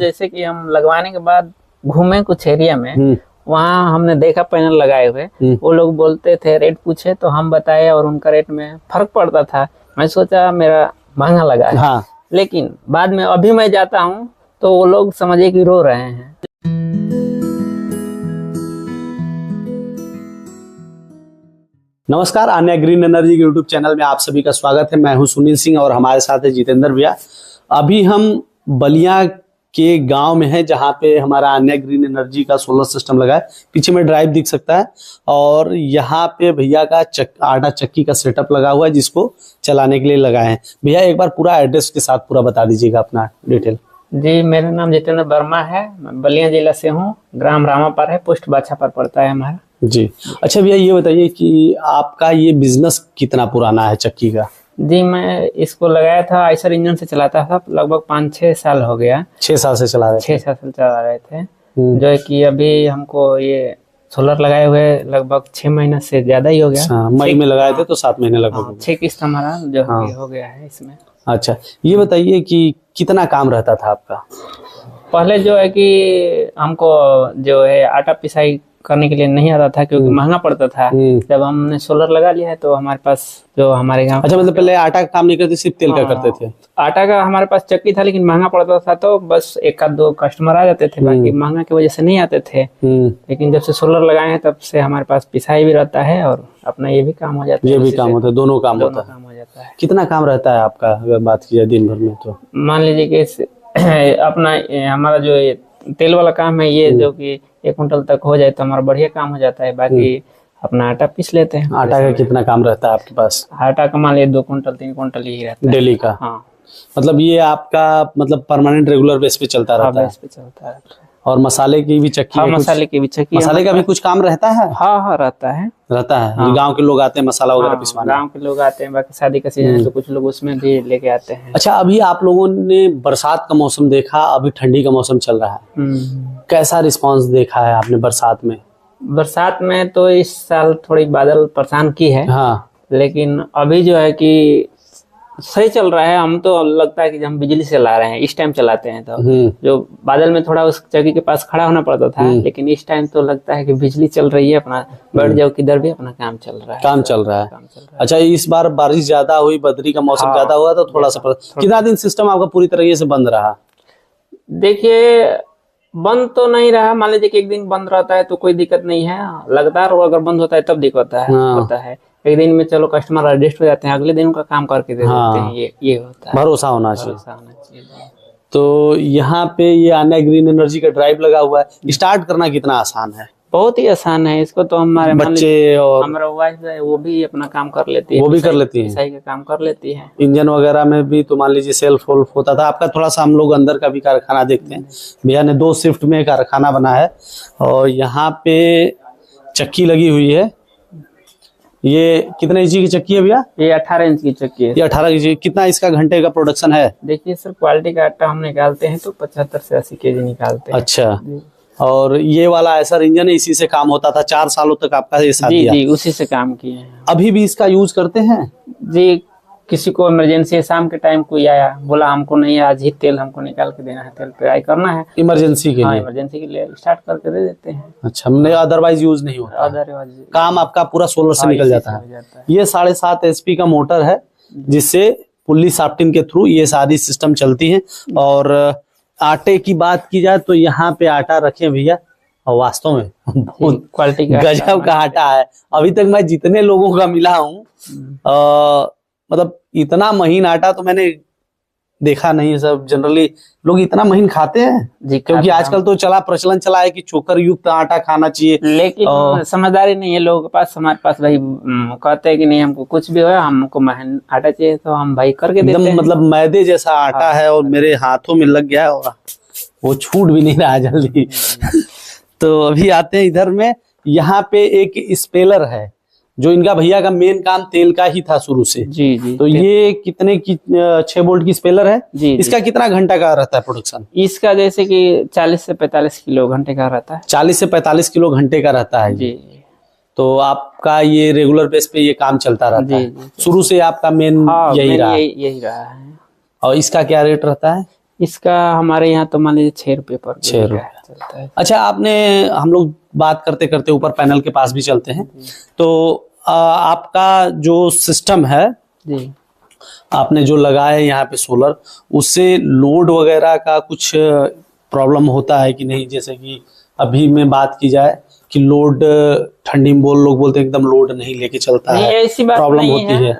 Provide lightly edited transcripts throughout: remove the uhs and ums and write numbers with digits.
जैसे कि हम लगवाने के बाद घूमे कुछ एरिया में, वहाँ हमने देखा पैनल लगाए हुए, वो लोग बोलते थे, रेट पूछे तो हम बताए और उनका रेट में फर्क पड़ता था। मैं सोचा मेरा महंगा लगा है। हाँ। लेकिन बाद में अभी मैं जाता हूँ तो वो लोग समझे कि रो रहे हैं। नमस्कार, आन्या ग्रीन एनर्जी के यूट्यूब चैनल में आप सभी का स्वागत है। मैं हूं सुनील सिंह और हमारे साथ है जितेंद्र भैया। अभी हम बलिया के गांव में है जहां पे हमारा आन्या ग्रीन एनर्जी का सोलर सिस्टम लगा है। पीछे में ड्राइव दिख सकता है और यहाँ पे भैया का आटा चक्की का सेटअप लगा हुआ है जिसको चलाने के लिए लगाए हैं। भैया एक बार पूरा एड्रेस के साथ पूरा बता दीजिएगा अपना डिटेल। जी, मेरा नाम जितेंद्र वर्मा है, मैं बलिया जिला से हूँ। ग्राम रामापर है, पोस्ट बाछा पर पड़ता है हमारा। जी अच्छा भैया, ये बताइए कि आपका ये बिजनेस कितना पुराना है चक्की का? जी, मैं इसको लगाया था, आइसर इंजन से चलाता था, लगभग 5-6 साल हो गया। 6 साल से चला रहे? 6 साल से चला रहे थे। जो है कि अभी हमको ये सोलर लगाए हुए लगभग 6 महीना से ज्यादा ही हो गया। मई में लगाए थे तो 7 महीने लगभग। 6 किस्त हमारा जो हो गया है इसमें। अच्छा, ये बताइए कि कितना काम रहता था आपका? पहले जो है कि हमको जो है आटा पिसाई करने के लिए नहीं आता था क्योंकि महंगा पड़ता था। जब हमने सोलर लगा लिया है तो हमारे पास जो हमारे गांव। अच्छा, मतलब पहले आटा का काम नहीं करते, सिर्फ तेल का करते थे? आटा का हमारे पास चक्की था लेकिन महंगा पड़ता था तो बस 1-2 कस्टमर आ जाते थे, बाकी महंगा की वजह से नहीं आते थे। लेकिन जब से सोलर लगाए हैं तब से हमारे पास पिसाई भी रहता है और अपना ये भी काम हो जाता है। ये भी काम होता है, दोनों काम होता है। कितना काम रहता है आपका अगर बात की जाए दिन भर में? तो मान लीजिए कि अपना हमारा जो तेल वाला काम है ये जो कि 1 कुंटल तक हो जाए तो हमारा बढ़िया काम हो जाता है। बाकी अपना आटा पीस लेते हैं। आटा का कितना काम रहता है आपके पास? आटा का मान लीजिए 2 कुंटल 3 कुंटल ही रहता है डेली का। हाँ, मतलब ये आपका मतलब परमानेंट रेगुलर बेस पे चलता रहता है? बेस पे चलता है। और मसाले की भी चक्की? हाँ, मसाले की भी चक्की। मसाले का भी कुछ काम रहता है? हाँ, रहता है। हाँ। गांव के लोग आते हैं मसाला वगैरह पिसवाने? गांव के लोग आते हैं, बाकी शादी का सीजन है तो कुछ लोग उसमें भी लेके आते हैं। अच्छा, अभी आप लोगों ने बरसात का मौसम देखा, अभी ठंडी का मौसम चल रहा है, कैसा रिस्पांस देखा है आपने बरसात में? बरसात में तो इस साल थोड़ी बादल परेशान की है। हाँ। लेकिन अभी जो है कि सही चल रहा है। हम तो लगता है कि हम बिजली से ला रहे हैं, इस टाइम चलाते हैं तो जो बादल में थोड़ा उस चक्की के पास खड़ा होना पड़ता था, लेकिन इस टाइम तो लगता है कि बिजली चल रही है, अपना बैठ जाओ किधर भी अपना काम चल रहा है। काम चल रहा है। अच्छा, इस बार बारिश ज्यादा हुई, बदरी का मौसम ज्यादा हुआ तो थोड़ा सा कितना दिन सिस्टम आपका पूरी तरीके से बंद रहा? देखिए, बंद तो नहीं रहा। मान लीजिए कि एक दिन बंद रहता है तो कोई दिक्कत नहीं है, लगातार अगर बंद होता है तब दिक्कत होता है। एक दिन में चलो कस्टमर एडजस्ट हो जाते हैं, अगले दिन उनका काम करके दे देते हैं। ये होता है। भरोसा होना चाहिए। तो यहाँ पे ये आन्या ग्रीन एनर्जी का ड्राइव लगा हुआ है, स्टार्ट करना कितना आसान है? बहुत ही आसान है। इसको तो हमारे बच्चे और हमारा वाइफ है वो भी अपना काम कर लेती है। वो भी कर लेती है, पिसाई का काम कर लेती है। इंजन वगैरह में भी तो मान लीजिए सेल्फ वोल्फ होता था आपका। थोड़ा सा हम लोग अंदर का भी कारखाना देखते हैं। भैया ने 2 शिफ्ट में कारखाना बना है और यहाँ पे चक्की लगी हुई है। ये कितने इंची की चक्की है भैया? ये 18 इंच की चक्की है। ये 18 इंची। कितना इसका घंटे का प्रोडक्शन है? देखिए सर, क्वालिटी का आटा हम निकालते हैं तो 75 से 80 केजी निकालते हैं। अच्छा, और ये वाला आइसर इंजन है, इसी से काम होता था 4 सालों तक आपका ये साथ दिया? जी, उसी से काम किए हैं। अभी भी इसका यूज करते हैं? जी, किसी को इमरजेंसी है, शाम के टाइम कोई आया बोला हमको नहीं आज ही तेल हमको निकाल के देना है, तेल पेराई करना है इमरजेंसी के लिए। इमरजेंसी के लिए स्टार्ट करके दे देते हैं। अच्छा, हमने अदरवाइज यूज नहीं होता? अदरवाइज काम आपका पूरा सोलर से निकल जाता है। ये 7.5 HP का मोटर है जिससे पुल्ली शाफ्टिंग के थ्रू ये सारी सिस्टम चलती है। और आटे की बात की जाए तो यहाँ पे आटा रखे भैया, और वास्तव में बहुत क्वालिटी का गजब का आटा है। अभी तक मैं जितने लोगों का मिला हूँ मतलब इतना महीन आटा तो मैंने देखा नहीं। सब जनरली लोग इतना महीन खाते हैं जी, क्योंकि आजकल तो प्रचलन चला है कि चोकर युक्त आटा खाना चाहिए, लेकिन समझदारी नहीं है लोगों के पास। हमारे पास भाई कहते हैं कि नहीं हमको कुछ भी हो, हमको महीन आटा चाहिए तो हम भाई करके देते हैं। मतलब मैदे जैसा आटा है और मेरे हाथों में लग गया है और वो छूट भी नहीं रहा जल्दी। तो अभी आते हैं इधर में, यहाँ पे एक स्पेलर है जो इनका भैया का मेन काम तेल का ही था शुरू से। जी। तो ये कितने की 6 वोल्ट की स्पेलर है जी। इसका कितना घंटा का रहता है प्रोडक्शन? इसका जैसे कि 40 से 45 किलो घंटे का रहता है। 40 से 45 किलो घंटे का रहता है जी। तो आपका ये रेगुलर बेस पे ये काम चलता रहता है? शुरू से आपका मेन यही रहा है? यही रहा है। और इसका क्या रेट रहता है? इसका हमारे यहाँ तो मान लीजिए 6 रुपये पर 6 रुपये चलता है। अच्छा, आपने, हम लोग बात करते करते ऊपर पैनल के पास भी चलते हैं। तो आपका जो सिस्टम है जी, आपने जो लगाया है यहाँ पे सोलर, उससे लोड वगैरह का कुछ प्रॉब्लम होता है कि नहीं? जैसे कि अभी में बात की जाए कि लोड, ठंडी में लोग बोलते हैं एकदम लोड नहीं लेके चलता है, ऐसी बात प्रॉब्लम नहीं होती है।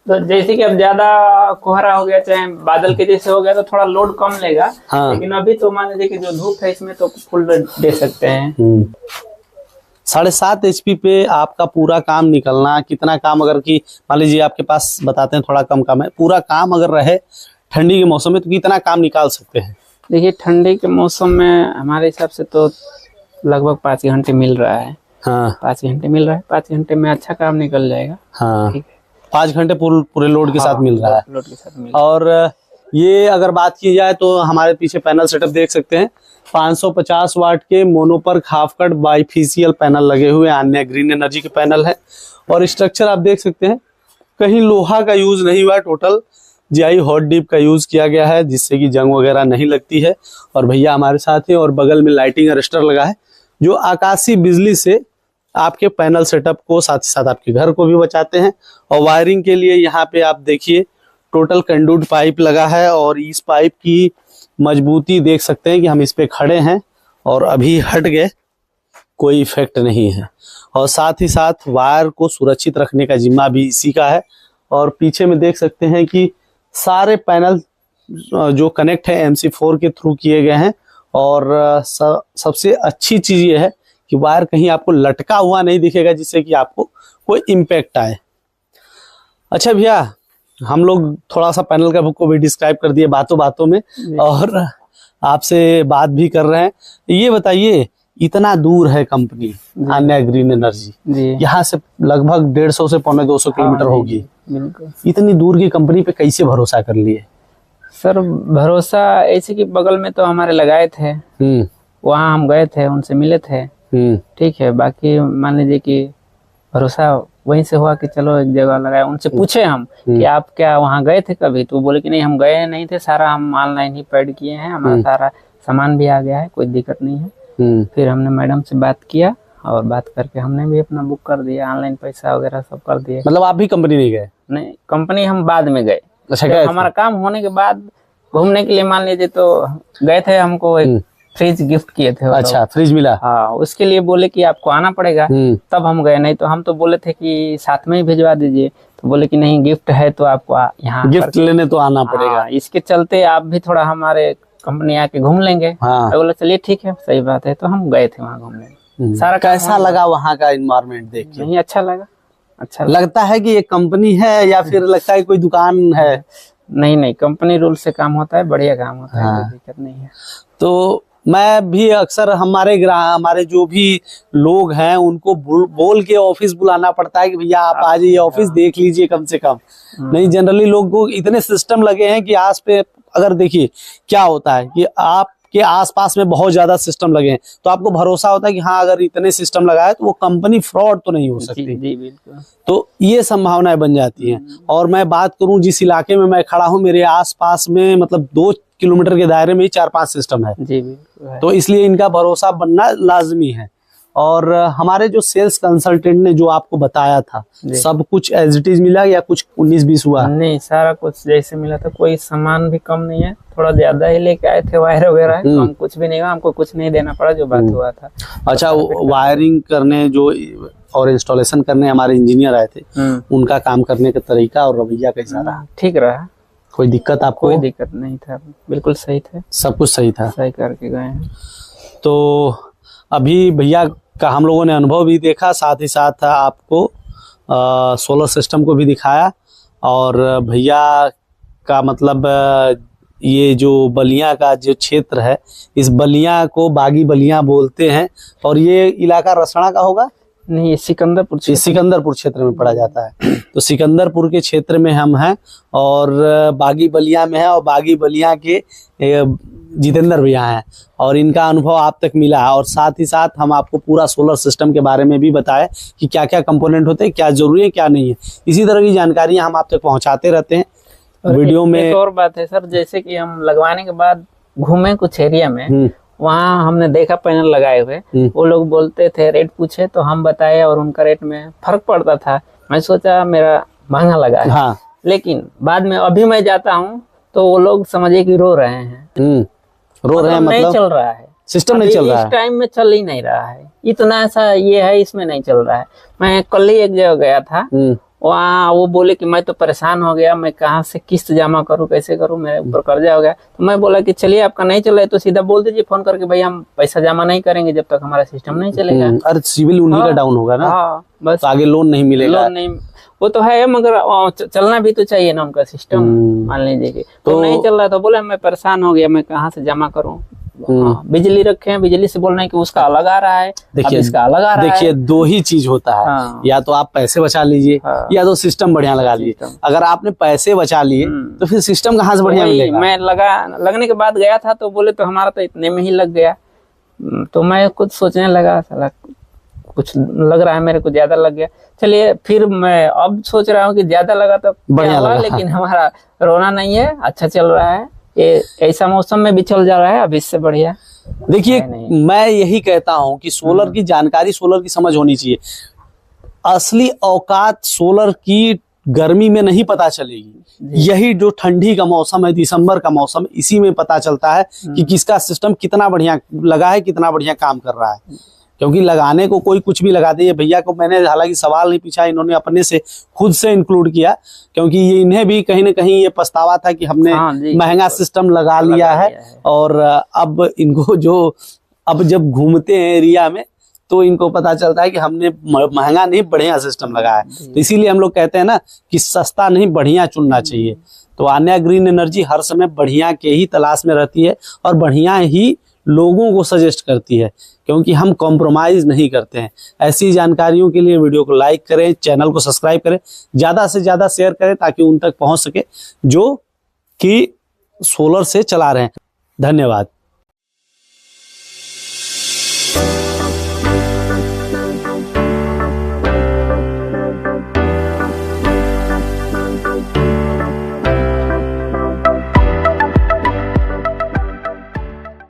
तो जैसे कि अब ज्यादा कोहरा हो गया, चाहे बादल के जैसे हो गया, तो थोड़ा लोड कम लेगा। हाँ। लेकिन अभी तो मान लीजिए कि जो धूप है इसमें तो फुल दे सकते हैं। 7.5 HP पे आपका पूरा काम निकलना, कितना काम अगर कि मान लीजिए आपके पास, बताते हैं थोड़ा कम काम है, पूरा काम अगर रहे ठंडी के मौसम में तो कितना काम निकाल सकते हैं? देखिए ठंडी के मौसम में हमारे हिसाब से तो लगभग 5 घंटे मिल रहा है। हाँ, 5 घंटे मिल रहा है, 5 घंटे में अच्छा काम निकल जाएगा। हाँ, ठीक है, 5 घंटे पूरे लोड के साथ मिल रहा है। लोड के साथ मिल। और ये अगर बात की जाए तो हमारे पीछे पैनल सेटअप देख सकते हैं, 550 वाट के mono PERC half cut bifacial panel लगे हुए, अन्य ग्रीन एनर्जी के पैनल है। और स्ट्रक्चर आप देख सकते हैं, कहीं लोहा का यूज नहीं हुआ है, टोटल जीआई हॉट डिप का यूज किया गया है, जिससे कि जंग वगैरह नहीं लगती है। और भैया हमारे साथ है, और बगल में लाइटिंग अरेस्टर लगा है, जो आकाशीय बिजली से आपके पैनल सेटअप को, साथ ही साथ आपके घर को भी बचाते हैं। और वायरिंग के लिए यहाँ पे आप देखिए टोटल कंडक्ट पाइप लगा है, और इस पाइप की मजबूती देख सकते हैं कि हम इस पे खड़े हैं और अभी हट गए, कोई इफेक्ट नहीं है। और साथ ही साथ वायर को सुरक्षित रखने का जिम्मा भी इसी का है। और पीछे में देख सकते हैं कि सारे पैनल जो कनेक्ट है MC4 के थ्रू किए गए हैं। और सबसे अच्छी चीज ये है कि वायर कहीं आपको लटका हुआ नहीं दिखेगा, जिससे कि आपको कोई इम्पैक्ट आए। अच्छा भैया, हम लोग थोड़ा सा पैनल का बुक को भी डिस्क्राइब कर दिए बातों बातों में, और आपसे बात भी कर रहे हैं। ये बताइए, इतना दूर है कंपनी अन्य ग्रीन एनर्जी, यहाँ से लगभग 150 से 250 किलोमीटर होगी। इतनी दूर की कंपनी पे कैसे भरोसा कर लिए? सर भरोसा ऐसे कि बगल में तो हमारे लगाए थे, वहाँ हम गए थे, उनसे मिले थे। ठीक है, बाकी मान लीजिए कि भरोसा वहीं से हुआ कि चलो एक जगह लगाया। उनसे पूछे हम कि आप क्या वहाँ गए थे कभी? तो बोले कि नहीं, हम गए नहीं थे, सारा हम ऑनलाइन ही पेड किए हैं, हमारा सारा सामान भी आ गया है, कोई दिक्कत नहीं है। फिर हमने मैडम से बात किया, और बात करके हमने भी अपना बुक कर दिया, ऑनलाइन पैसा वगैरह सब कर दिया। मतलब आप भी कंपनी नहीं गए? नहीं, कंपनी हम बाद में गए। अच्छा, तो हमारा काम होने के बाद घूमने के लिए मान लीजिए तो गए थे, हमको एक फ्रिज गिफ्ट किए थे। अच्छा, फ्रिज मिला? हाँ, उसके लिए बोले कि आपको आना पड़ेगा, तब हम गए। नहीं तो हम तो बोले थे कि साथ में ही भिजवा दीजिए, तो बोले कि नहीं, गिफ्ट है तो आपको यहाँ गिफ्ट लेने तो आना पड़ेगा। इसके चलते आप भी थोड़ा हमारे कंपनी आके घूम लेंगे। तो बोले चलिए ठीक है, सही बात है। तो हम गए थे वहाँ घूमने। सारा कैसा लगा वहाँ का एनवायरनमेंट देख के? नहीं, अच्छा लगा। अच्छा लगता है कि ये कंपनी है या फिर लगता है कोई दुकान है? नहीं, कंपनी रूल से काम होता है, बढ़िया काम होता है, कोई दिक्कत नहीं है। तो मैं भी अक्सर हमारे जो भी लोग हैं उनको बोल के ऑफिस बुलाना पड़ता है कि भैया आप आ जाइए ऑफिस, देख लीजिए कम से कम। नहीं, जनरली लोग को इतने सिस्टम लगे हैं कि आस पे, अगर देखिए क्या होता है कि आपके आसपास में बहुत ज्यादा सिस्टम लगे हैं, तो आपको भरोसा होता है कि हाँ, अगर इतने सिस्टम लगा है तो वो कंपनी फ्रॉड तो नहीं हो सकती। जी बिल्कुल। तो ये संभावनाएं बन जाती हैं। और मैं बात करूं, जिस इलाके में मैं खड़ा हूं, मेरे आसपास में मतलब 2 किलोमीटर के दायरे में ही 4-5 सिस्टम है। जी बिल्कुल। तो इसलिए इनका भरोसा बनना लाजमी है। और हमारे जो सेल्स कंसल्टेंट ने जो आपको बताया था, सब कुछ एज इट इज मिला या कुछ 19-20 हुआ? नहीं, सारा कुछ जैसे मिला था, कोई सामान भी कम नहीं है। थोड़ा ज्यादा ही लेके आए थे वायर वगैरह, कम कुछ भी नहीं हुआ, हमको कुछ नहीं देना पड़ा, जो बात हुआ था। अच्छा, वायरिंग करने जो और इंस्टॉलेशन करने हमारे इंजीनियर आए थे, उनका काम करने का तरीका और रवैया कैसा रहा? ठीक रहा। कोई दिक्कत आपको? कोई दिक्कत नहीं था, बिल्कुल सही थे, सब कुछ सही था, सही करके गए हैं। तो अभी भैया का हम लोगों ने अनुभव भी देखा, साथ ही साथ आपको सोलर सिस्टम को भी दिखाया। और भैया का मतलब ये जो बलिया का जो क्षेत्र है, इस बलिया को बागी बलिया बोलते हैं। और ये इलाका रसना का होगा? नहीं, ये सिकंदरपुर क्षेत्र में पड़ा जाता है। तो सिकंदरपुर के क्षेत्र में हम हैं, और बागी बलिया में है, और बागी बलिया के जितेंद्र भैया हैं, और इनका अनुभव आप तक मिला है। और साथ ही साथ हम आपको पूरा सोलर सिस्टम के बारे में भी बताए कि क्या क्या कंपोनेंट होते हैं, क्या जरूरी है, क्या नहीं है। इसी तरह की जानकारियां हम आप तक पहुंचाते रहते हैं। वीडियो में। एक और बात है सर, जैसे कि हम लगवाने के बाद घूमे कुछ एरिया में, वहाँ हमने देखा पैनल लगाए हुए, वो लोग बोलते थे, रेट पूछे तो हम बताए और उनका रेट में फर्क पड़ता था। मैं सोचा मेरा महंगा लगा है। हाँ। लेकिन बाद में अभी मैं जाता हूँ तो वो लोग समझे कि रो रहे हैं। रो रहे हैं मतलब नहीं चल रहा है, सिस्टम नहीं चल रहा है, इस टाइम में चल ही नहीं रहा है, इतना ऐसा ये है, इसमें नहीं चल रहा है। मैं कल ही एक जगह गया था, वहाँ वो बोले कि मैं तो परेशान हो गया, मैं कहाँ से किस्त जमा करूँ, कैसे करूँ, मेरे ऊपर कर्जा हो गया। तो मैं बोला कि चलिए आपका नहीं चल रहा है तो सीधा बोल दीजिए फोन करके, भाई हम पैसा जमा नहीं करेंगे जब तक हमारा सिस्टम नहीं चलेगा। अरे सिविल उन्हीं का डाउन होगा ना। हाँ, बस तो आगे लोन नहीं मिलेगा। लोन नहीं, वो तो है, मगर चलना भी तो चाहिए ना उनका सिस्टम। मान लीजिए कि तो नहीं चल रहा, तो बोले मैं परेशान हो गया, मैं कहाँ से जमा करूँ। बिजली रखे हैं, बिजली से बोलना है कि उसका अलग आ रहा है, देखिए इसका अलग आ रहा है। देखिए दो ही चीज होता है। हाँ। या तो आप पैसे बचा लीजिए, या तो सिस्टम बढ़िया लगा लीजिए। अगर आपने पैसे बचा लिए तो फिर सिस्टम कहाँ से बढ़िया मिलेगा। मैं लगने के बाद गया था तो बोले तो हमारा तो इतने में ही लग गया। तो मैं खुद सोचने लगा, साला कुछ लग रहा है मेरे को, ज्यादा लग गया। चलिए फिर मैं अब सोच रहा हूँ कि ज्यादा लगा तो बढ़िया लगा, लेकिन हमारा रोना नहीं है, अच्छा चल रहा है। ये ऐसा मौसम में भी चल जा रहा है, अब इससे बढ़िया। देखिए मैं यही कहता हूं कि सोलर की जानकारी, सोलर की समझ होनी चाहिए। असली औकात सोलर की गर्मी में नहीं पता चलेगी, यही जो ठंडी का मौसम है, दिसंबर का मौसम, इसी में पता चलता है कि किसका सिस्टम कितना बढ़िया लगा है, कितना बढ़िया काम कर रहा है। क्योंकि लगाने को कोई कुछ भी लगा दे। ये भैया को मैंने हालांकि सवाल नहीं पूछा, इन्होंने अपने से खुद से इंक्लूड किया, क्योंकि ये इन्हें भी कहीं ना कहीं ये पछतावा था कि हमने महंगा सिस्टम लगा लिया है। और अब इनको अब जब घूमते हैं एरिया में तो इनको पता चलता है कि हमने महंगा नहीं बढ़िया सिस्टम लगाया है। तो इसीलिए हम लोग कहते हैं ना कि सस्ता नहीं बढ़िया चुनना चाहिए। तो आन्या ग्रीन एनर्जी हर समय बढ़िया के ही तलाश में रहती है और बढ़िया ही लोगों को सजेस्ट करती है, क्योंकि हम कॉम्प्रोमाइज नहीं करते हैं। ऐसी जानकारियों के लिए वीडियो को लाइक करें, चैनल को सब्सक्राइब करें, ज्यादा से ज्यादा शेयर करें ताकि उन तक पहुंच सके जो कि सोलर से चला रहे हैं। धन्यवाद।